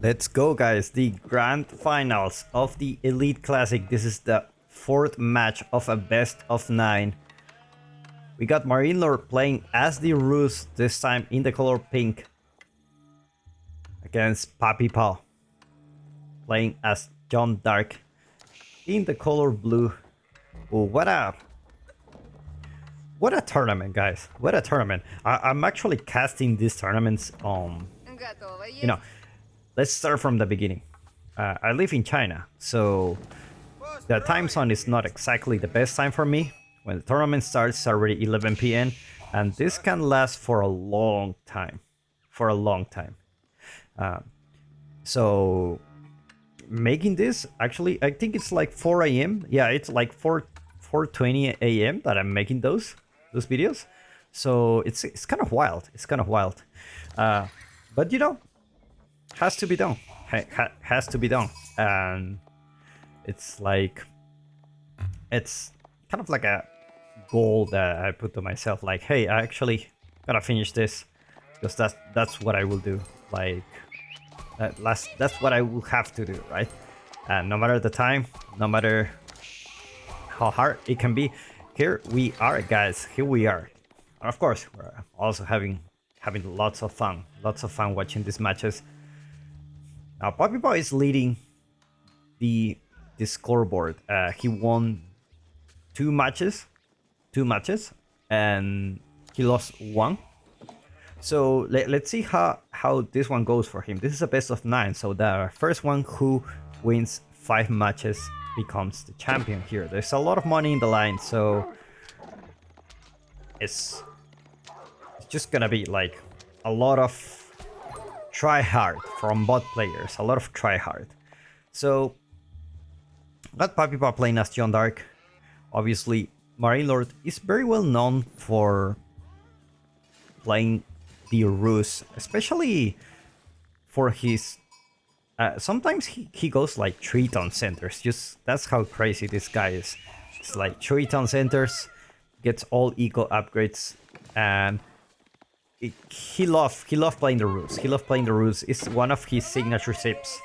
Let's go, guys. The grand finals of the Elite Classic. This is the fourth match of a best of 9. We got MarineLord playing as the Ruse, this time in the color pink, against 1Puppypaw playing as John Dark in the color blue. Oh, what a tournament, guys. What a tournament. I'm actually casting these tournaments you know, let's start from the beginning. I live in China, so the time zone is not exactly the best time for me. When the tournament starts, it's already 11 p.m. and this can last for a long time. So making this, actually, I think it's like 4 a.m. Yeah, it's like 4:20 a.m. that I'm making those videos. So it's kind of wild. But you know, has to be done. Has to be done. And it's like, it's kind of like a goal that I put to myself. Like, hey, I actually gotta finish this because that's what I will do. Like, that's what I will have to do, right? And no matter the time, no matter how hard it can be, here we are, guys. Here we are. And of course, we're also having lots of fun watching these matches. Now, 1Puppypaw is leading the scoreboard. He won two matches, and he lost one. So let's see how this one goes for him. This is a best of 9, so the first one who wins 5 matches becomes the champion here. There's a lot of money in the line, so it's just gonna be like a lot of try hard from bot players, a lot of try hard. So got 1Puppypaw playing as John Dark. Obviously, MarineLord is very well known for playing the Ruse, especially for his sometimes he goes like 3-ton centers. Just that's how crazy this guy is. It's like 3-ton centers, gets all eco upgrades, and he loved playing the Ruse. It's one of his signature ships.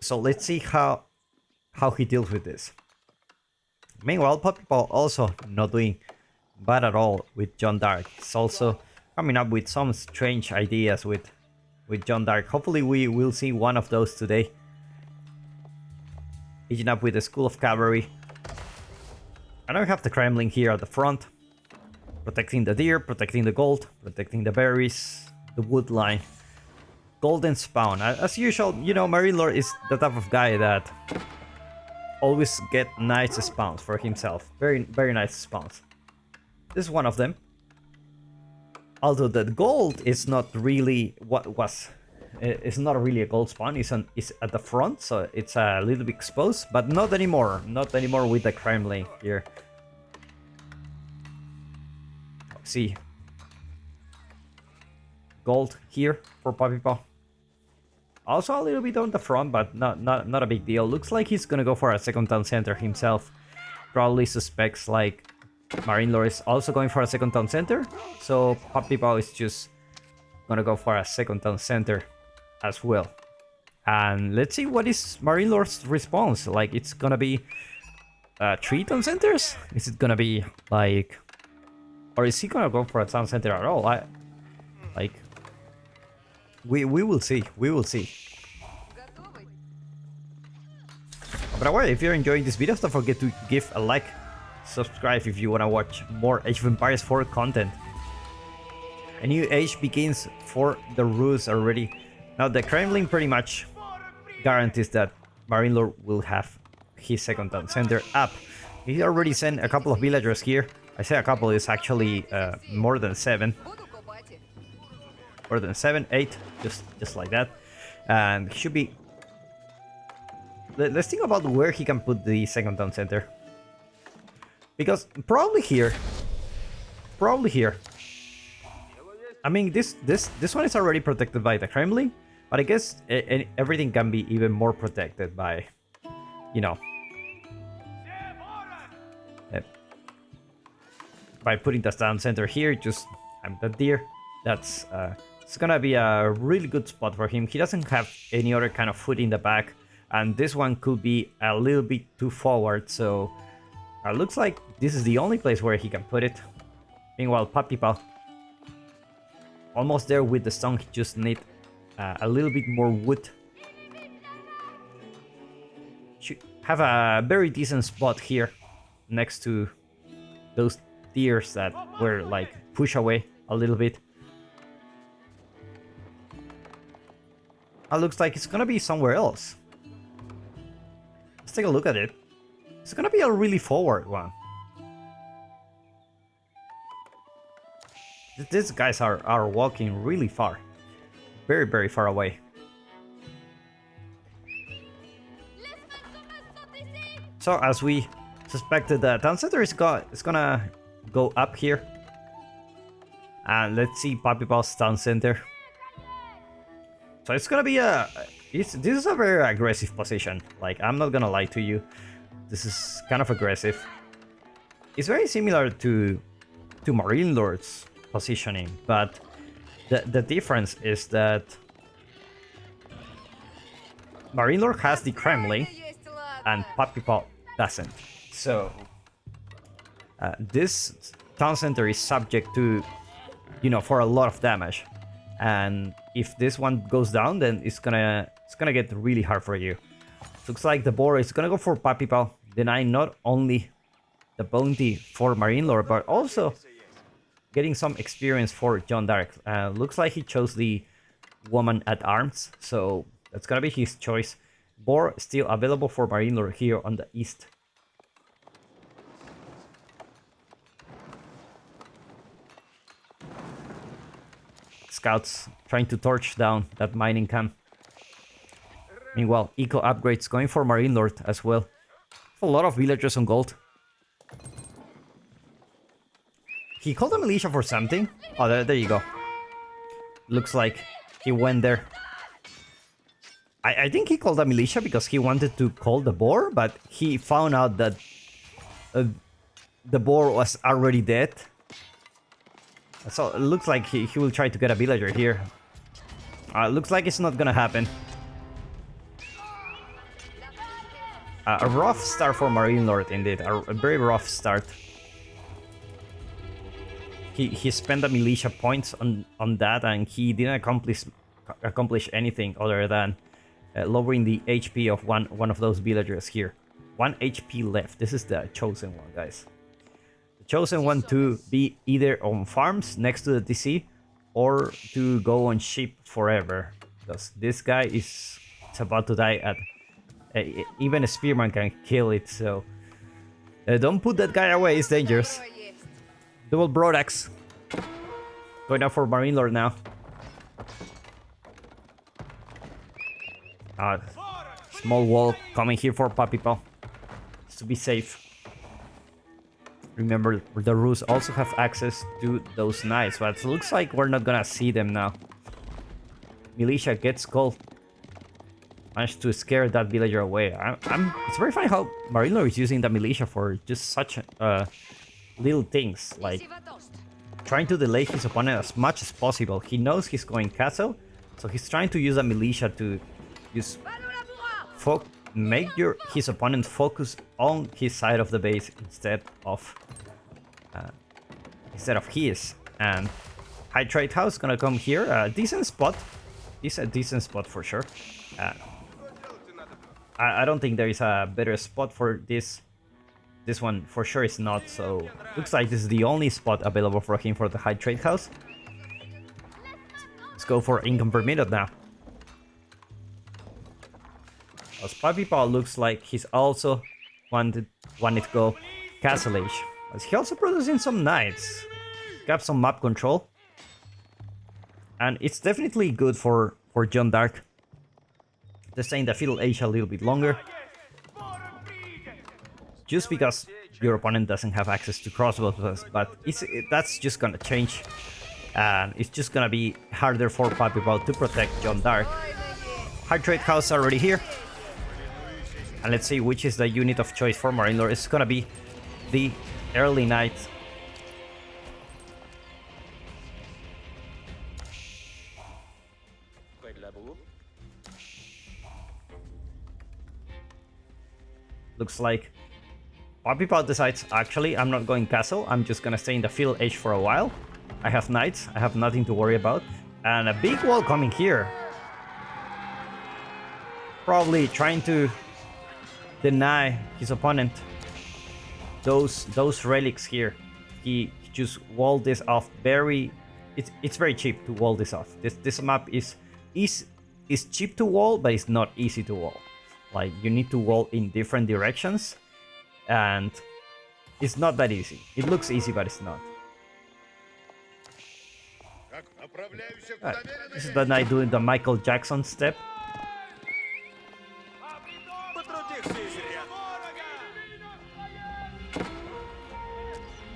So let's see how he deals with this. Meanwhile, 1Puppypaw also not doing bad at all with John Dark. He's also coming up with some strange ideas with John Dark. Hopefully we will see one of those today. Aging up with the School of Cavalry. And I have the Kremlin here at the front, protecting the deer, protecting the gold, protecting the berries, the wood line. Golden spawn. As usual, you know, MarineLord is the type of guy that always get nice spawns for himself. Very, very nice spawns. This is one of them. Although the gold is not really what was. It's not really a gold spawn. It's at the front, so it's a little bit exposed. But not anymore. Not anymore with the Kremlin here. See. Gold here for 1Puppypaw. Also a little bit on the front, but not a big deal. Looks like he's gonna go for a 2nd-ton center himself. Probably suspects like MarineLord is also going for a 2nd-ton center. So 1Puppypaw is just gonna go for a 2nd-ton center as well. And let's see what is MarineLord's response. Like, it's gonna be 3-ton centers? Is it gonna be like, or is he gonna go for a ton center at all? We will see. We will see. But anyway, if you're enjoying this video, don't forget to give a like, subscribe if you want to watch more Age of Empires 4 content. A new age begins for the Ruse already. Now the Kremlin pretty much guarantees that MarineLord will have his 2nd-ton center up. He already sent a couple of villagers here. I say a couple, is actually more than 7. More than 7, 8, just like that. And he should be... Let's think about where he can put the 2nd-ton center. Because probably here. I mean, this one is already protected by the Kremlin, but I guess everything can be even more protected by, you know, by putting the stand center here. Just I'm the deer. That's It's gonna be a really good spot for him. He doesn't have any other kind of foot in the back, and this one could be a little bit too forward, so looks like this is the only place where he can put it. Meanwhile, Puppypaw almost there with the stone. He just need a little bit more wood. Should have a very decent spot here next to those tiers that were like push away a little bit. Looks like it's gonna be somewhere else. Let's take a look at it. It's gonna be a really forward one. These guys are walking really far. Very, very far away. So as we suspected, the town center is gonna go up here. And let's see Puppypaw's town center. So it's gonna be this is a very aggressive position. Like, I'm not gonna lie to you, this is kind of aggressive. It's very similar to MarineLord's positioning, but the difference is that MarineLord has the Kremlin and Puppypaw doesn't. So this town center is subject to, you know, for a lot of damage. And if this one goes down, then it's gonna get really hard for you. Looks like the board is gonna go for Puppypaw, denying not only the bounty for MarineLord, but also getting some experience for John Dark. Looks like he chose the woman at arms, so that's gonna be his choice. Boar still available for MarineLord here on the east. Scouts trying to torch down that mining camp. Meanwhile, eco upgrades going for MarineLord as well. A lot of villagers on gold. He called a militia for something. Oh, there you go. Looks like he went there. I think he called a militia because he wanted to call the boar, but he found out that the boar was already dead. So it looks like he will try to get a villager here. Looks like it's not gonna happen. A rough start for MarineLord indeed. A very rough start. He spent the militia points on that, and he didn't accomplish anything other than lowering the HP of one of those villagers here. 1 HP left. This is the chosen one, guys. Chosen one to be either on farms next to the TC or to go on ship forever, because this guy is about to die at even a spearman can kill it, so don't put that guy away, it's dangerous. Double broadaxe going up for MarineLord now. Small wall coming here for Puppypaw to be safe. Remember, the Roos also have access to those knights, but it looks like we're not gonna see them now. Militia gets called. Managed to scare that villager away. It's very funny how MarineLord is using the militia for just such little things, like trying to delay his opponent as much as possible. He knows he's going castle, so he's trying to use a militia to just make his opponent focus on his side of the base instead of his. And High Trade House gonna come here. Decent spot. It's a decent spot for sure. I don't think there is a better spot for this. This one for sure is not. So looks like this is the only spot available for him for the High Trade House. Let's go for income per minute now. As Puppypaw looks like he's also wanted to go Castle Age. As he also producing some knights. Got some map control. And it's definitely good for John Dark. They're saying the Feudal Age a little bit longer. Just because your opponent doesn't have access to crossbows, but that's just gonna change. And it's just gonna be harder for Puppypaw to protect John Dark. High Trade House already here. And let's see which is the unit of choice for MarineLord. It's gonna be the early night. Looks like PuppyPaw decides, actually, I'm not going castle. I'm just gonna stay in the field edge for a while. I have knights. I have nothing to worry about. And a big wall coming here. Probably trying to deny his opponent those relics here. He just walled this off very... It's very cheap to wall this off. This map is cheap to wall, but it's not easy to wall. Like, you need to wall in different directions, and it's not that easy. It looks easy, but it's not. This is the knight doing the Michael Jackson step.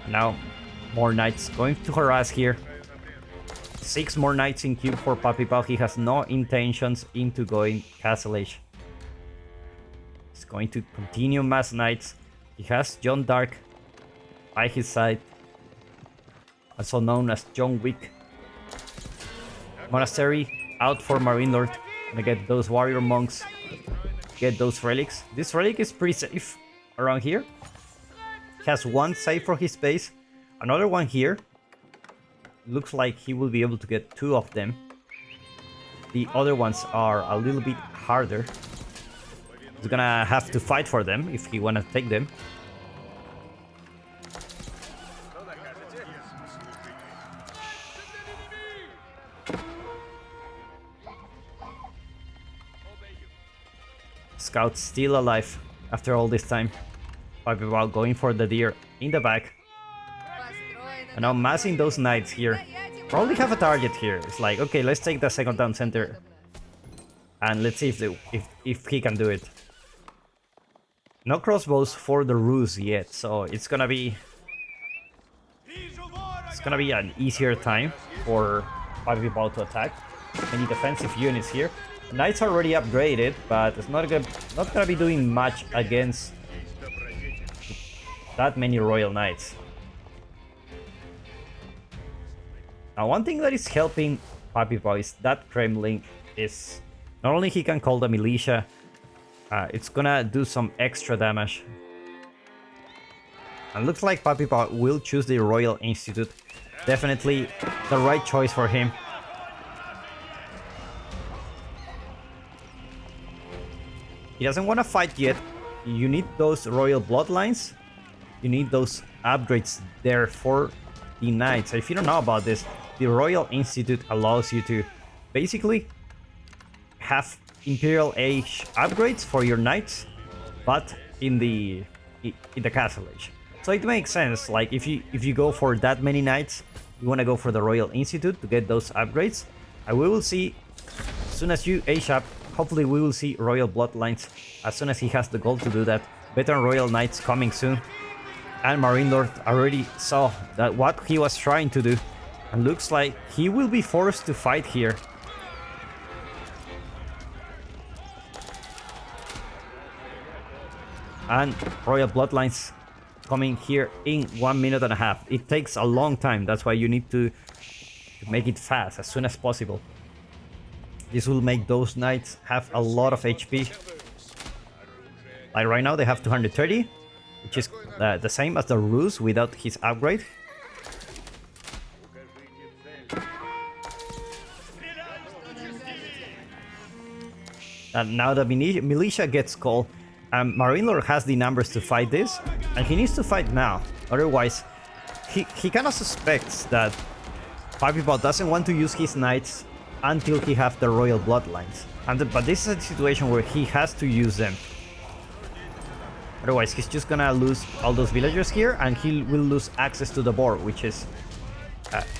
Now, more knights going to harass here. 6 more knights in queue for PuppyPaw. He has no intentions into going castle age. He's going to continue mass knights. He has John Dark by his side, also known as John Wick. Monastery out for MarineLord. Gonna get those warrior monks, get those relics. This relic is pretty safe around here. He has 1 save for his base, another one here. Looks like he will be able to get 2 of them. The other ones are a little bit harder. He's gonna have to fight for them if he wanna take them. Scout still alive after all this time. PuppyPaw going for the deer in the back. And now massing those knights here. Probably have a target here. It's like, okay, let's take the second town center. And let's see if he can do it. No crossbows for the ruse yet, so it's gonna be an easier time for PuppyPaw to attack. Any defensive units here. Knights are already upgraded, but it's not gonna be doing much against that many royal knights. Now, one thing that is helping PuppyPaw is that Kremlin is not only he can call the militia, it's gonna do some extra damage. And looks like PuppyPaw will choose the Royal Institute. Definitely the right choice for him. He doesn't want to fight yet. You need those royal bloodlines. You need those upgrades there for the knights. If you don't know about this, the Royal Institute allows you to basically have Imperial Age upgrades for your knights, but in the Castle Age. So it makes sense. Like if you go for that many knights, you want to go for the Royal Institute to get those upgrades. And we will see as soon as you age up. Hopefully we will see Royal Bloodlines as soon as he has the gold to do that. Veteran Royal Knights coming soon. And MarineLord already saw that what he was trying to do. And looks like he will be forced to fight here. And Royal Bloodlines coming here in 1.5 minutes. It takes a long time. That's why you need to make it fast, as soon as possible. This will make those knights have a lot of HP. Like right now they have 230, which is the same as the Ruse without his upgrade. And now the militia gets called. MarineLord has the numbers to fight this, and he needs to fight now. Otherwise, he kind of suspects that PuppyPaw doesn't want to use his knights until he has the royal bloodlines. But this is a situation where he has to use them. Otherwise, he's just gonna lose all those villagers here, and he will lose access to the board, which is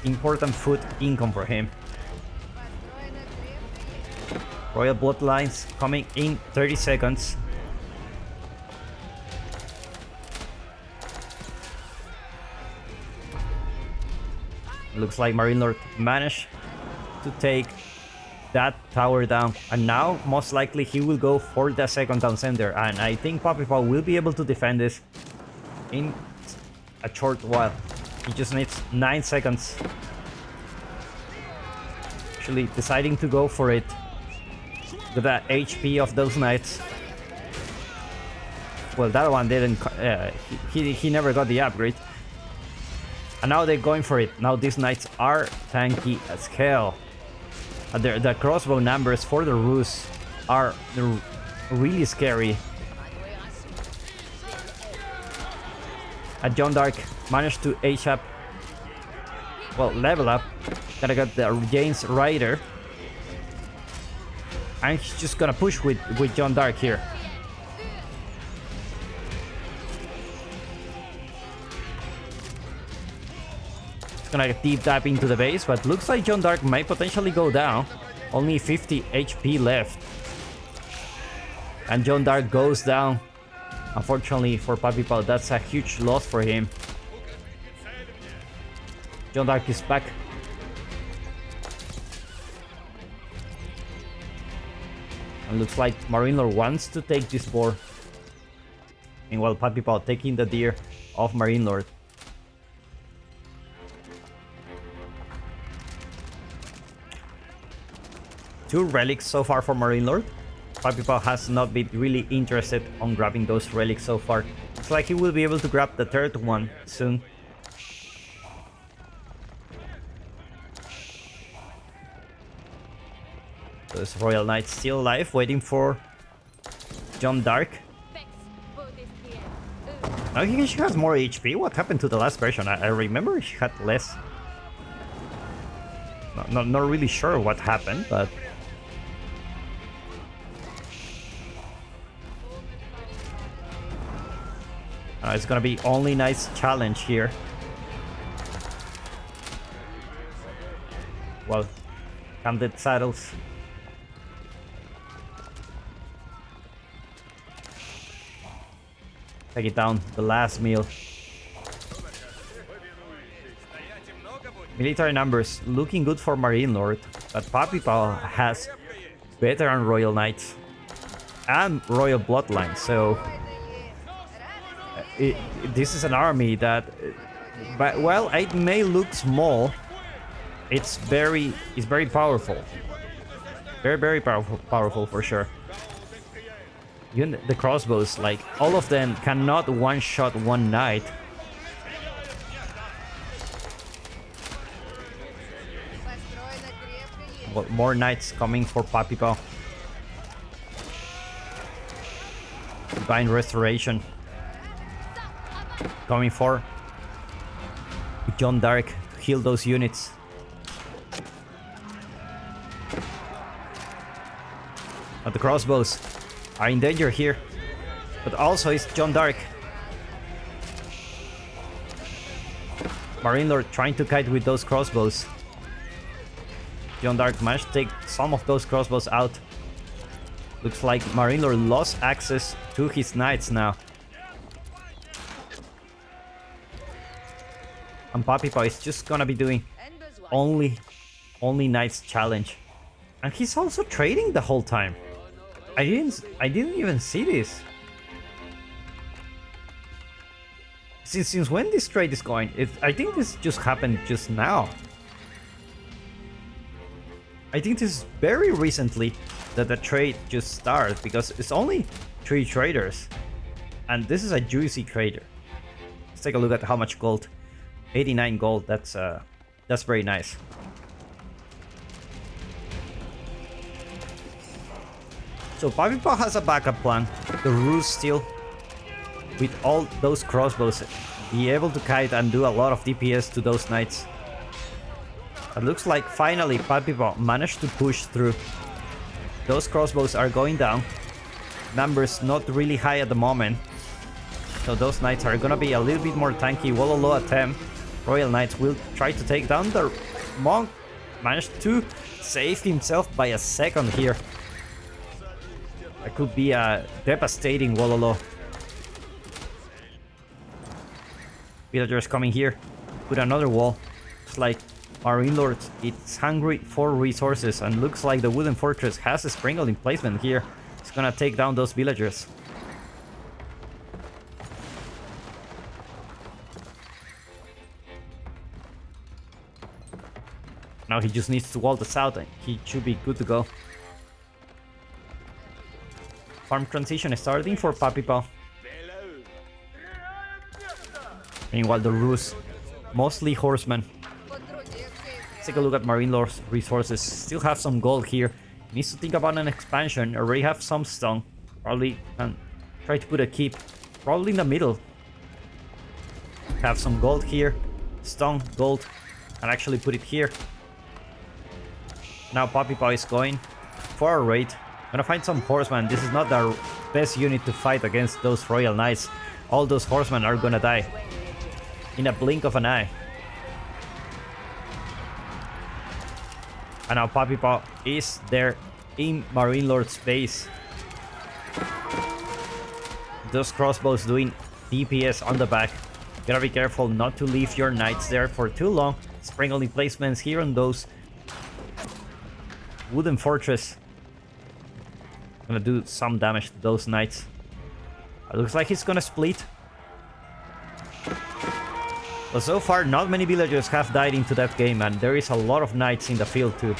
important food income for him. Royal bloodlines coming in 30 seconds. Looks like MarineLord managed to take that tower down, and now most likely he will go for the second town center, and I think PuppyPaw will be able to defend this in a short while. He just needs 9 seconds. Actually deciding to go for it with the HP of those knights. Well, that one didn't. He never got the upgrade. And now they're going for it. Now these knights are tanky as hell. The crossbow numbers for the Rus are really scary. And John Dark managed to age up. Well, level up. Gotta get the Jane's Rider. And he's just gonna push with John Dark here. He's gonna deep dive into the base, but looks like John Dark might potentially go down. Only 50 HP left. And John Dark goes down. Unfortunately for PuppyPaw, that's a huge loss for him. John Dark is back. And looks like MarineLord wants to take this boar. Meanwhile, PuppyPaw taking the deer of MarineLord. Two relics so far for MarineLord. PuppyPaw has not been really interested on grabbing those relics so far. It's like he will be able to grab the third one soon. So this Royal Knight still alive, waiting for John Dark. I think she has more HP. What happened to the last version? I remember she had less. Not really sure what happened, but... it's gonna be only nice challenge here. Well, Camden saddles. Take it down, the last meal. Military numbers looking good for MarineLord, but PuppyPaw has veteran Royal Knights and Royal Bloodline, so this is an army that, but well, it may look small. It's very powerful. Very powerful for sure. Even the crossbows, like all of them cannot one-shot one knight. Well, more knights coming for PuppyPaw. Divine Restoration coming for John Dark to heal those units. But the crossbows are in danger here, but also it's John Dark. MarineLord trying to kite with those crossbows. John Dark managed to take some of those crossbows out. Looks like MarineLord lost access to his knights now. And PuppyPaw is just gonna be doing only knights challenge. And he's also trading the whole time. I didn't even see this. Since when this trade is going? I think this just happened just now. I think this is very recently that the trade just started, because it's only 3 traders. And this is a juicy trader. Let's take a look at how much gold. 89 gold, that's very nice. So PuppyPaw has a backup plan. The Rus still, with all those crossbows, be able to kite and do a lot of DPS to those knights. It looks like finally PuppyPaw managed to push through. Those crossbows are going down. Numbers not really high at the moment. So those knights are gonna be a little bit more tanky. Wololo attempt. Royal Knights will try to take down the monk. Managed to save himself by a second here. That could be a devastating Wololo. Villagers coming here. Put another wall. It's like MarineLord, it's hungry for resources, and looks like the wooden fortress has a sprinkle in placement here. It's gonna take down those villagers. Now he just needs to wall this out and he should be good to go. Farm transition is starting for PuppyPaw. Meanwhile, the Rus, mostly horsemen. Let's take a look at MarineLord's resources. Still have some gold here. Needs to think about an expansion. Already have some stone. Probably can try to put a keep. Probably in the middle. Have some gold here. Stone, gold. And actually put it here. Now PuppyPaw is going for a raid. Gonna find some horsemen. This is not the best unit to fight against those Royal Knights. All those horsemen are gonna die in a blink of an eye. And now PuppyPaw is there in MarineLord's base. Those crossbows doing DPS on the back. Gotta be careful not to leave your knights there for too long. Spring-only placements here on those wooden fortress. Gonna do some damage to those knights. It looks like he's gonna split. But so far, not many villagers have died into that game, and there is a lot of knights in the field too.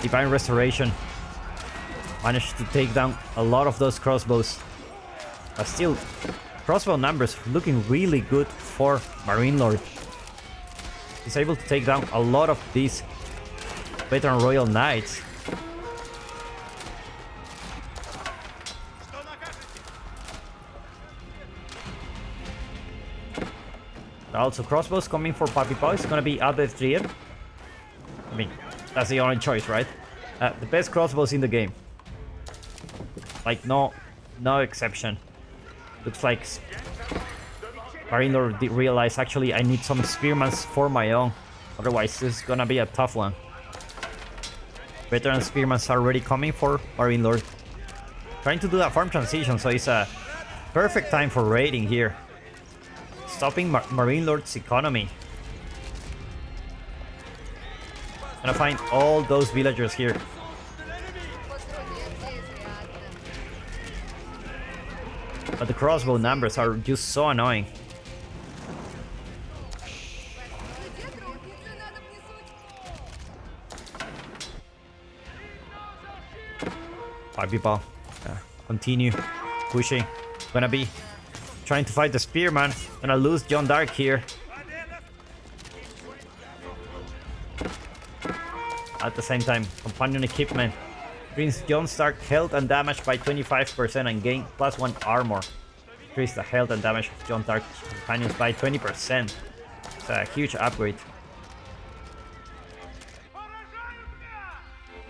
Divine Restoration managed to take down a lot of those crossbows. But still, crossbow numbers looking really good for MarineLord. He's able to take down a lot of these veteran Royal Knights. Also, crossbows coming for PuppyPaw is gonna be Abbot Trier. I mean, that's the only choice, right? The best crossbows in the game. Like, no exception. Looks like MarineLord did realize, actually, I need some spearmans for my own. Otherwise, this is gonna be a tough one. Veteran spearmans are already coming for MarineLord. Trying to do a farm transition, so it's a perfect time for raiding here. Stopping MarineLord's economy. Gonna find all those villagers here. But the crossbow numbers are just so annoying. PuppyPaw, continue pushing. Gonna be trying to fight the spearman. Gonna lose John Dark here. At the same time, companion equipment brings John Stark health and damage by 25% and gain +1 armor. Increase the health and damage of John Dark companions by 20%. It's a huge upgrade.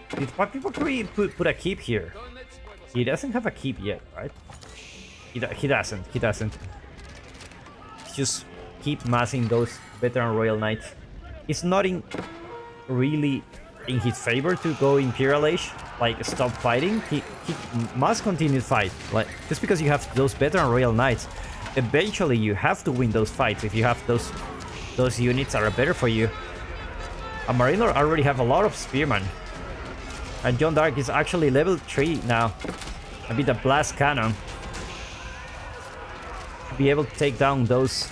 Did PuppyPaw put a keep here? He doesn't have a keep yet, right? He doesn't. Just keep massing those veteran Royal Knights. It's not really in his favor to go Imperial Age, like stop fighting. He must continue to fight. Like, just because you have those veteran Royal Knights, eventually you have to win those fights if you have those units that are better for you. And MarineLord already have a lot of spearmen. And John Dark is actually level 3 now. Maybe the blast cannon. Be able to take down those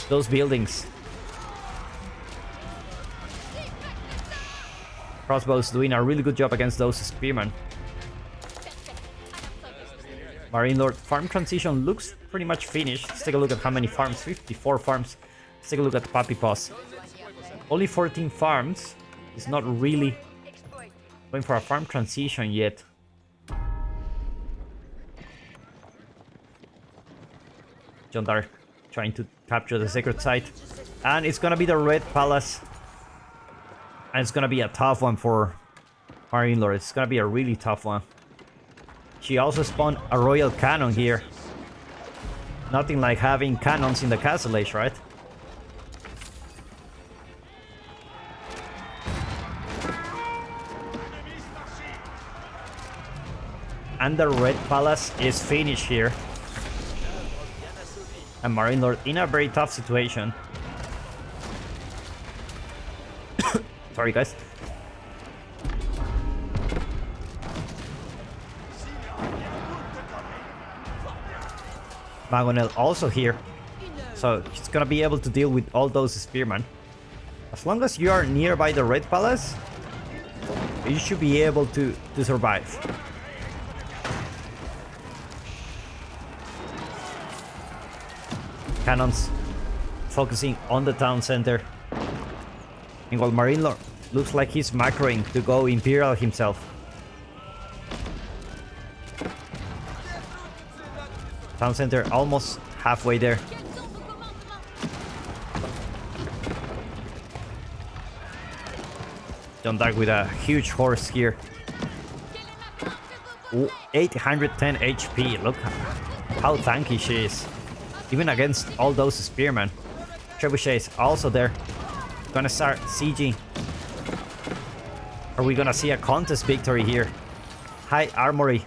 buildings. Crossbows doing a really good job against those spearmen. MarineLord farm transition looks pretty much finished. Let's take a look at how many farms. 54 farms. Let's take a look at PuppyPaws. Only 14 farms. It's not really going for a farm transition yet. John Dark trying to capture the sacred site. And it's gonna be the Red Palace. And it's gonna be a tough one for MarineLord. It's gonna be a really tough one. She also spawned a Royal Cannon here. Nothing like having cannons in the Castle Age, right? And the Red Palace is finished here. And MarineLord in a very tough situation. Sorry, guys. Magonel also here. So he's gonna be able to deal with all those spearmen. As long as you are nearby the Red Palace, you should be able to survive. cannons focusing on the town center. Meanwhile, MarineLord looks like he's macroing to go Imperial himself. Town center almost halfway there. John Dark with a huge horse here. Ooh, 810 HP. Look how tanky she is. Even against all those spearmen. Trebuchet is also there. Gonna start sieging. Are we gonna see a contest victory here? High armory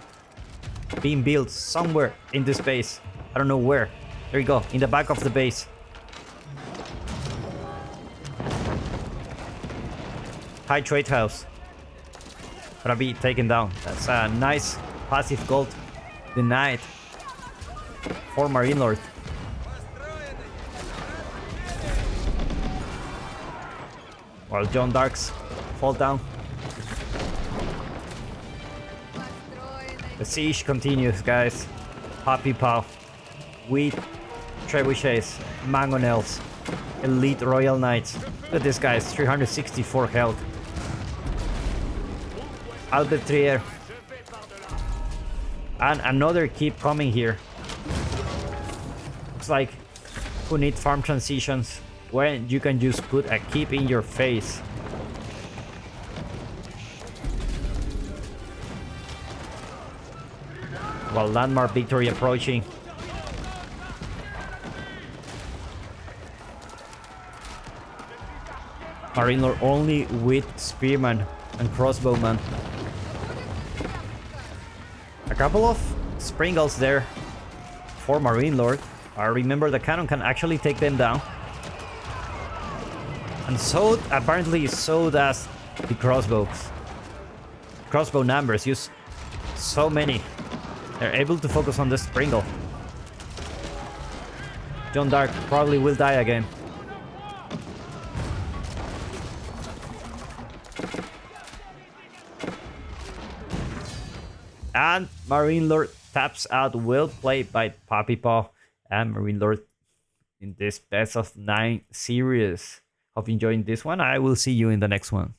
being built somewhere in this base. I don't know where. There you go, in the back of the base. High trade house. Gonna be taken down. That's a nice passive gold denied for MarineLord. While John Darks fall down. The siege continues, guys. Puppypaw with trebuchets, mangonels, elite royal knights. Look at this, guys, 364 health. Albertrier. And another keep coming here. Looks like who need farm transitions when you can just put a keep in your face. While landmark victory approaching. MarineLord only with spearman and crossbowman. A couple of sprinkles there for MarineLord. Remember, the cannon can actually take them down. And so, apparently, so does the crossbows. Crossbow numbers use so many. They're able to focus on the sprinkle. John Dark probably will die again. And MarineLord taps out. Well played by Puppypaw and MarineLord in this best of 9 series. Hope you enjoyed this one. I will see you in the next one.